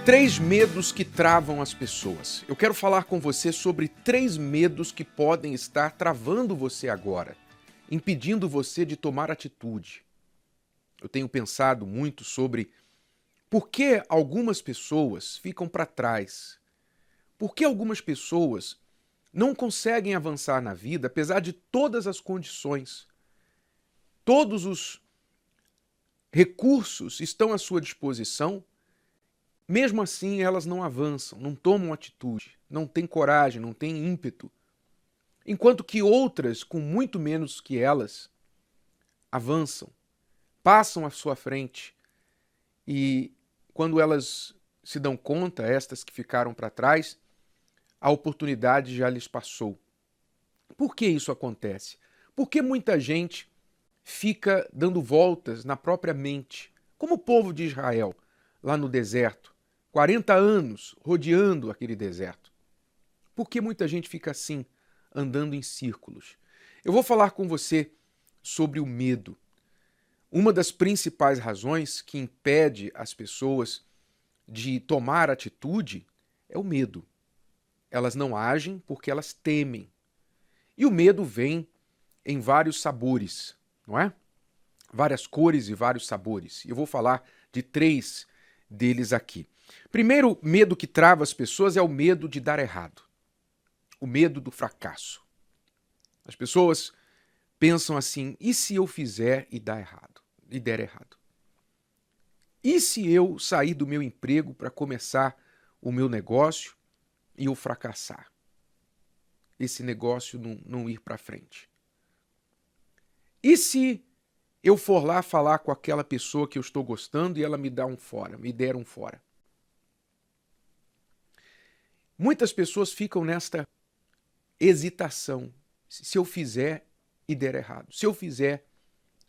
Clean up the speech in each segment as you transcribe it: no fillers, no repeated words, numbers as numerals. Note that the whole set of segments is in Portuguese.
Três medos que travam as pessoas. Eu quero falar com você sobre três medos que podem estar travando você agora, impedindo você de tomar atitude. Eu tenho pensado muito sobre por que algumas pessoas ficam para trás. Por que algumas pessoas não conseguem avançar na vida, apesar de todas as condições. Todos os recursos estão à sua disposição. Mesmo assim, elas não avançam, não tomam atitude, não têm coragem, não têm ímpeto. Enquanto que outras, com muito menos que elas, avançam, passam à sua frente. E quando elas se dão conta, estas que ficaram para trás, a oportunidade já lhes passou. Por que isso acontece? Porque muita gente fica dando voltas na própria mente, como o povo de Israel, lá no deserto. 40 anos rodeando aquele deserto. Por que muita gente fica assim, andando em círculos? Eu vou falar com você sobre o medo. Uma das principais razões que impede as pessoas de tomar atitude é o medo. Elas não agem porque elas temem. E o medo vem em vários sabores, não é? Várias cores e vários sabores. Eu vou falar de três deles aqui. Primeiro medo que trava as pessoas é o medo de dar errado. O medo do fracasso. As pessoas pensam assim, e se eu fizer e dar errado? E der errado? E se eu sair do meu emprego para começar o meu negócio e eu fracassar? Esse negócio não ir para frente? E se eu for lá falar com aquela pessoa que eu estou gostando e ela me dá um fora, me der um fora? Muitas pessoas ficam nesta hesitação. Se eu fizer e der errado. Se eu fizer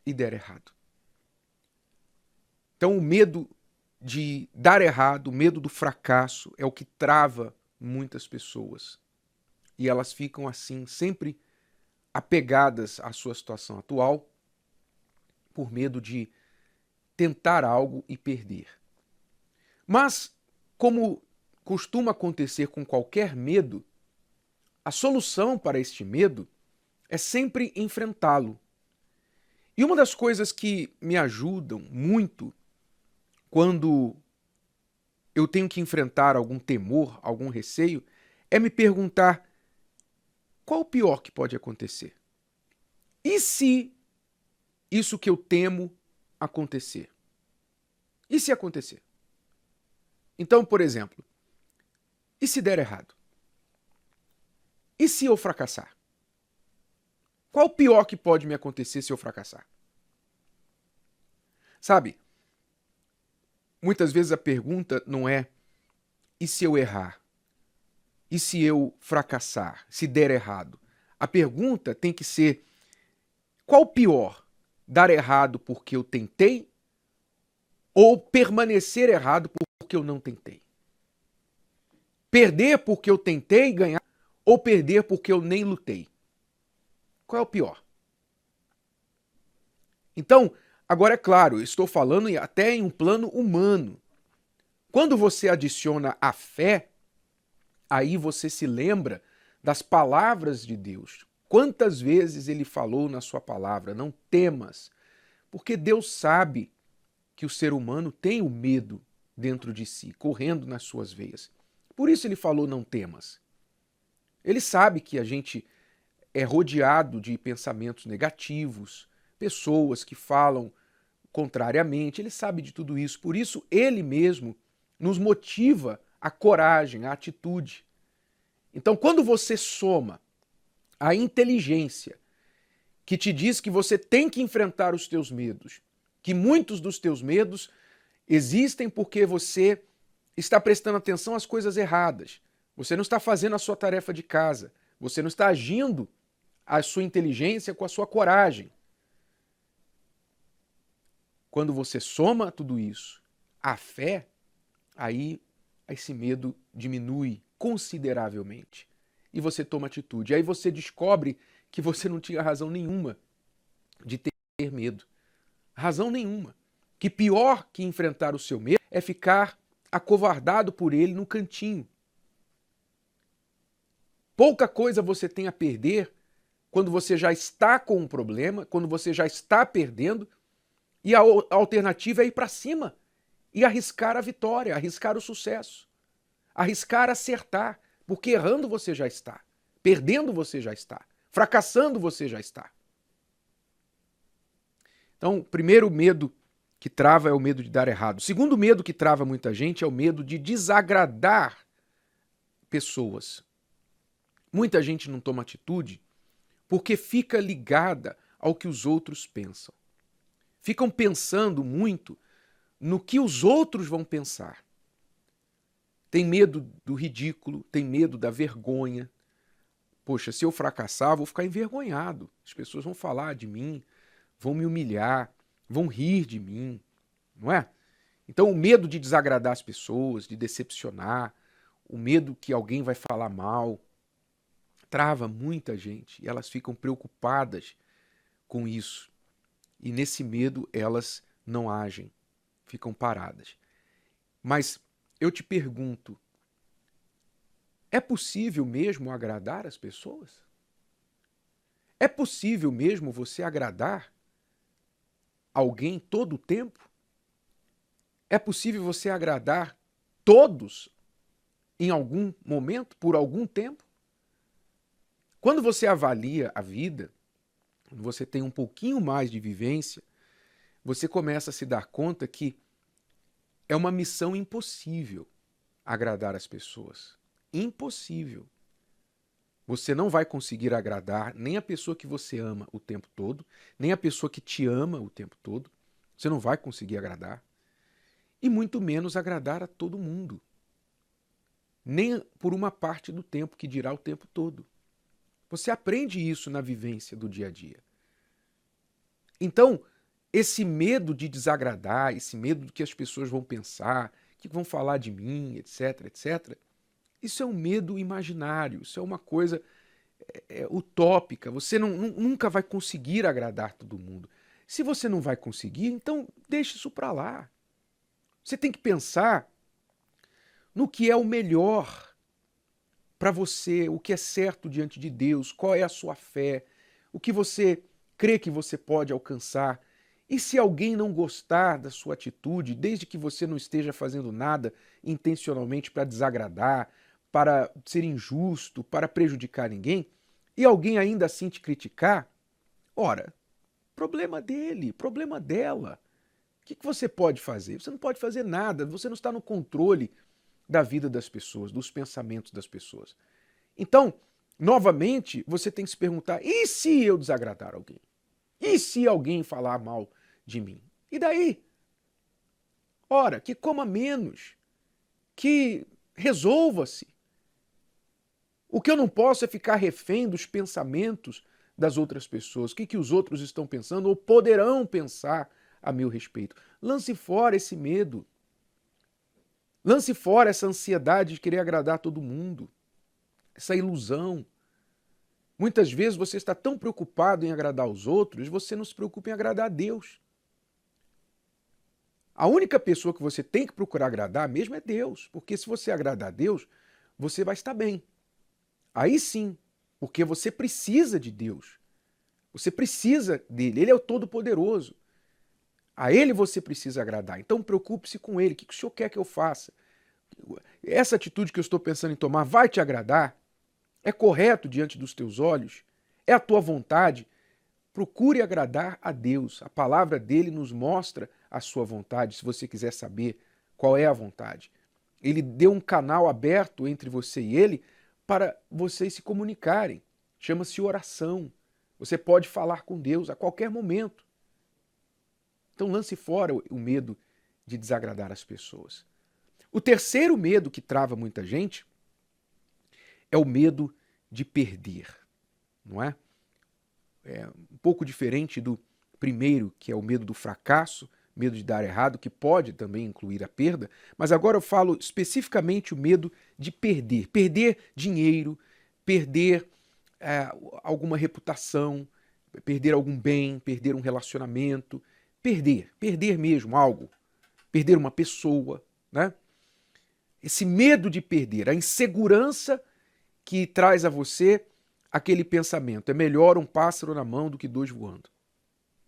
e der errado. Então o medo de dar errado, o medo do fracasso é o que trava muitas pessoas. E elas ficam assim, sempre apegadas à sua situação atual, por medo de tentar algo e perder. Mas, como costuma acontecer com qualquer medo, a solução para este medo é sempre enfrentá-lo. E uma das coisas que me ajudam muito quando eu tenho que enfrentar algum temor, algum receio, é me perguntar qual o pior que pode acontecer? E se isso que eu temo acontecer? E se acontecer? Então, por exemplo, e se der errado? E se eu fracassar? Qual o pior que pode me acontecer se eu fracassar? Sabe, muitas vezes a pergunta não é e se eu errar? E se eu fracassar? Se der errado? A pergunta tem que ser qual o pior? Dar errado porque eu tentei ou permanecer errado porque eu não tentei? Perder porque eu tentei ganhar ou perder porque eu nem lutei? Qual é o pior? Então, agora é claro, eu estou falando até em um plano humano. Quando você adiciona a fé, aí você se lembra das palavras de Deus. Quantas vezes ele falou na sua palavra, não temas, porque Deus sabe que o ser humano tem o medo dentro de si, correndo nas suas veias. Por isso ele falou não temas. Ele sabe que a gente é rodeado de pensamentos negativos, pessoas que falam contrariamente, ele sabe de tudo isso. Por isso ele mesmo nos motiva a coragem, a atitude. Então quando você soma a inteligência que te diz que você tem que enfrentar os teus medos, que muitos dos teus medos existem porque você está prestando atenção às coisas erradas. Você não está fazendo a sua tarefa de casa. Você não está agindo a sua inteligência com a sua coragem. Quando você soma tudo isso, a fé, aí esse medo diminui consideravelmente. E você toma atitude. Aí você descobre que você não tinha razão nenhuma de ter medo. Razão nenhuma. Que pior que enfrentar o seu medo é ficar acovardado por ele no cantinho. Pouca coisa você tem a perder quando você já está com um problema, quando você já está perdendo, e a alternativa é ir para cima e arriscar a vitória, arriscar o sucesso, arriscar acertar, porque errando você já está, perdendo você já está, fracassando você já está. Então, o primeiro medo que trava é o medo de dar errado. O segundo medo que trava muita gente é o medo de desagradar pessoas. Muita gente não toma atitude porque fica ligada ao que os outros pensam. Ficam pensando muito no que os outros vão pensar. Tem medo do ridículo, tem medo da vergonha. Poxa, se eu fracassar, eu vou ficar envergonhado. As pessoas vão falar de mim, vão me humilhar, vão rir de mim, não é? Então o medo de desagradar as pessoas, de decepcionar, o medo que alguém vai falar mal, trava muita gente e elas ficam preocupadas com isso. E nesse medo elas não agem, ficam paradas. Mas eu te pergunto, é possível mesmo agradar as pessoas? É possível mesmo você agradar alguém todo o tempo? É possível você agradar todos em algum momento, por algum tempo? Quando você avalia a vida, quando você tem um pouquinho mais de vivência, você começa a se dar conta que é uma missão impossível agradar as pessoas. Impossível. Você não vai conseguir agradar nem a pessoa que você ama o tempo todo, nem a pessoa que te ama o tempo todo. Você não vai conseguir agradar. E muito menos agradar a todo mundo. Nem por uma parte do tempo, que dirá o tempo todo. Você aprende isso na vivência do dia a dia. Então, esse medo de desagradar, esse medo do que as pessoas vão pensar, que vão falar de mim, etc, etc, isso é um medo imaginário, isso é uma coisa utópica. Você nunca vai conseguir agradar todo mundo. Se você não vai conseguir, então deixe isso para lá. Você tem que pensar no que é o melhor para você, o que é certo diante de Deus, qual é a sua fé, o que você crê que você pode alcançar. E se alguém não gostar da sua atitude, desde que você não esteja fazendo nada intencionalmente para desagradar, para ser injusto, para prejudicar ninguém, e alguém ainda assim te criticar, ora, problema dele, problema dela. O que você pode fazer? Você não pode fazer nada, você não está no controle da vida das pessoas, dos pensamentos das pessoas. Então, novamente, você tem que se perguntar, e se eu desagradar alguém? E se alguém falar mal de mim? E daí? Ora, que coma menos, que resolva-se. O que eu não posso é ficar refém dos pensamentos das outras pessoas, o que os outros estão pensando ou poderão pensar a meu respeito. Lance fora esse medo. Lance fora essa ansiedade de querer agradar todo mundo, essa ilusão. Muitas vezes você está tão preocupado em agradar os outros, você não se preocupa em agradar a Deus. A única pessoa que você tem que procurar agradar mesmo é Deus, porque se você agradar a Deus, você vai estar bem. Aí sim, porque você precisa de Deus. Você precisa dele, ele é o Todo-Poderoso. A ele você precisa agradar. Então preocupe-se com ele. O que o senhor quer que eu faça? Essa atitude que eu estou pensando em tomar vai te agradar? É correto diante dos teus olhos? É a tua vontade? Procure agradar a Deus. A palavra dele nos mostra a sua vontade, se você quiser saber qual é a vontade. Ele deu um canal aberto entre você e ele para vocês se comunicarem. Chama-se oração. Você pode falar com Deus a qualquer momento. Então lance fora o medo de desagradar as pessoas. O terceiro medo que trava muita gente é o medo de perder, não é? É um pouco diferente do primeiro, que é o medo do fracasso, medo de dar errado, que pode também incluir a perda, mas agora eu falo especificamente o medo de perder. Perder dinheiro, perder alguma reputação, perder algum bem, perder um relacionamento, perder mesmo algo, perder uma pessoa, né? esse medo de perder, a insegurança que traz a você aquele pensamento. É melhor um pássaro na mão do que dois voando.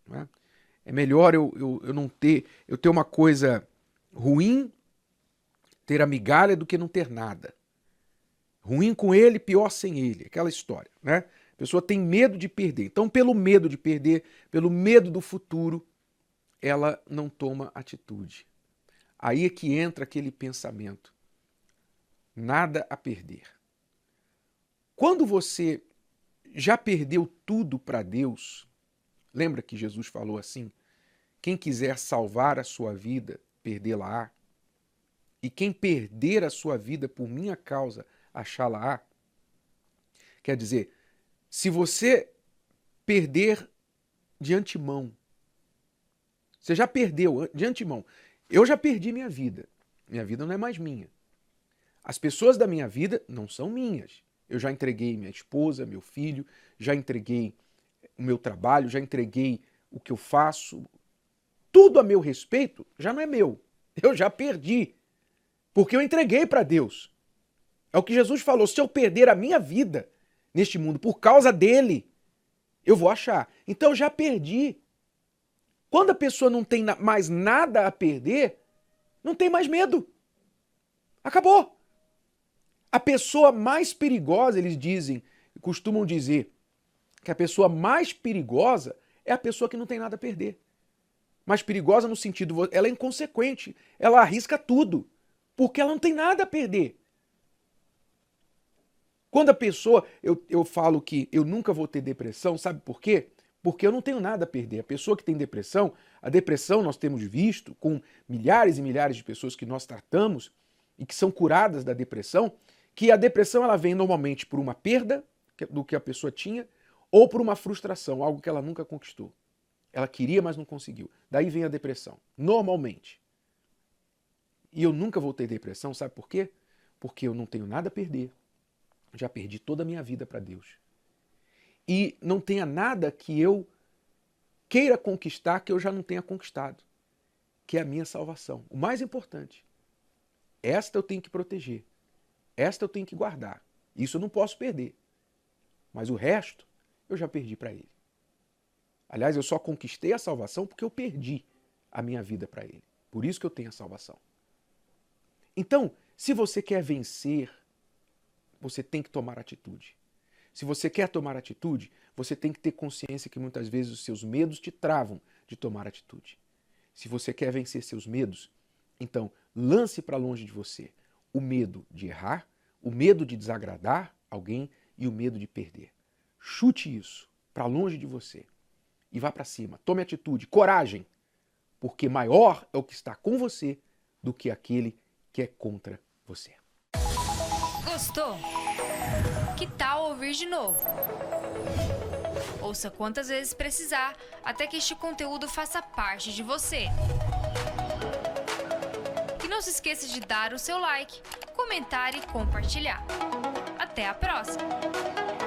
Não é? É melhor eu não ter, eu ter uma coisa ruim, ter a migalha, do que não ter nada. Ruim com ele, pior sem ele. Aquela história, né? A pessoa tem medo de perder. Então, pelo medo de perder, pelo medo do futuro, ela não toma atitude. Aí é que entra aquele pensamento. Nada a perder. Quando você já perdeu tudo para Deus, lembra que Jesus falou assim? Quem quiser salvar a sua vida, perdê-la-á. E quem perder a sua vida por minha causa, achá-la-á. Quer dizer, se você perder de antemão, você já perdeu de antemão. Eu já perdi minha vida. Minha vida não é mais minha. As pessoas da minha vida não são minhas. Eu já entreguei minha esposa, meu filho, já entreguei o meu trabalho, já entreguei o que eu faço. Tudo a meu respeito já não é meu. Eu já perdi. Porque eu entreguei para Deus. É o que Jesus falou. Se eu perder a minha vida neste mundo por causa dele, eu vou achar. Então eu já perdi. Quando a pessoa não tem mais nada a perder, não tem mais medo. Acabou. A pessoa mais perigosa, eles dizem, costumam dizer, que a pessoa mais perigosa é a pessoa que não tem nada a perder. Mais perigosa no sentido, ela é inconsequente, ela arrisca tudo, porque ela não tem nada a perder. Quando a pessoa, eu falo que eu nunca vou ter depressão, sabe por quê? Porque eu não tenho nada a perder. A pessoa que tem depressão, a depressão nós temos visto com milhares e milhares de pessoas que nós tratamos e que são curadas da depressão, que a depressão ela vem normalmente por uma perda do que a pessoa tinha ou por uma frustração, algo que ela nunca conquistou. Ela queria, mas não conseguiu. Daí vem a depressão, normalmente. E eu nunca vou ter depressão, sabe por quê? Porque eu não tenho nada a perder. Já perdi toda a minha vida para Deus. E não tenha nada que eu queira conquistar que eu já não tenha conquistado, que é a minha salvação. O mais importante. Esta eu tenho que proteger. Esta eu tenho que guardar. Isso eu não posso perder. Mas o resto eu já perdi para ele. Aliás, eu só conquistei a salvação porque eu perdi a minha vida para ele. Por isso que eu tenho a salvação. Então, se você quer vencer, você tem que tomar atitude. Se você quer tomar atitude, você tem que ter consciência que muitas vezes os seus medos te travam de tomar atitude. Se você quer vencer seus medos, então lance para longe de você o medo de errar, o medo de desagradar alguém e o medo de perder. Chute isso para longe de você e vá para cima. Tome atitude, coragem, porque maior é o que está com você do que aquele que é contra você. Gostou? Que tal ouvir de novo? Ouça quantas vezes precisar, até que este conteúdo faça parte de você. E não se esqueça de dar o seu like, comentar e compartilhar. Até a próxima!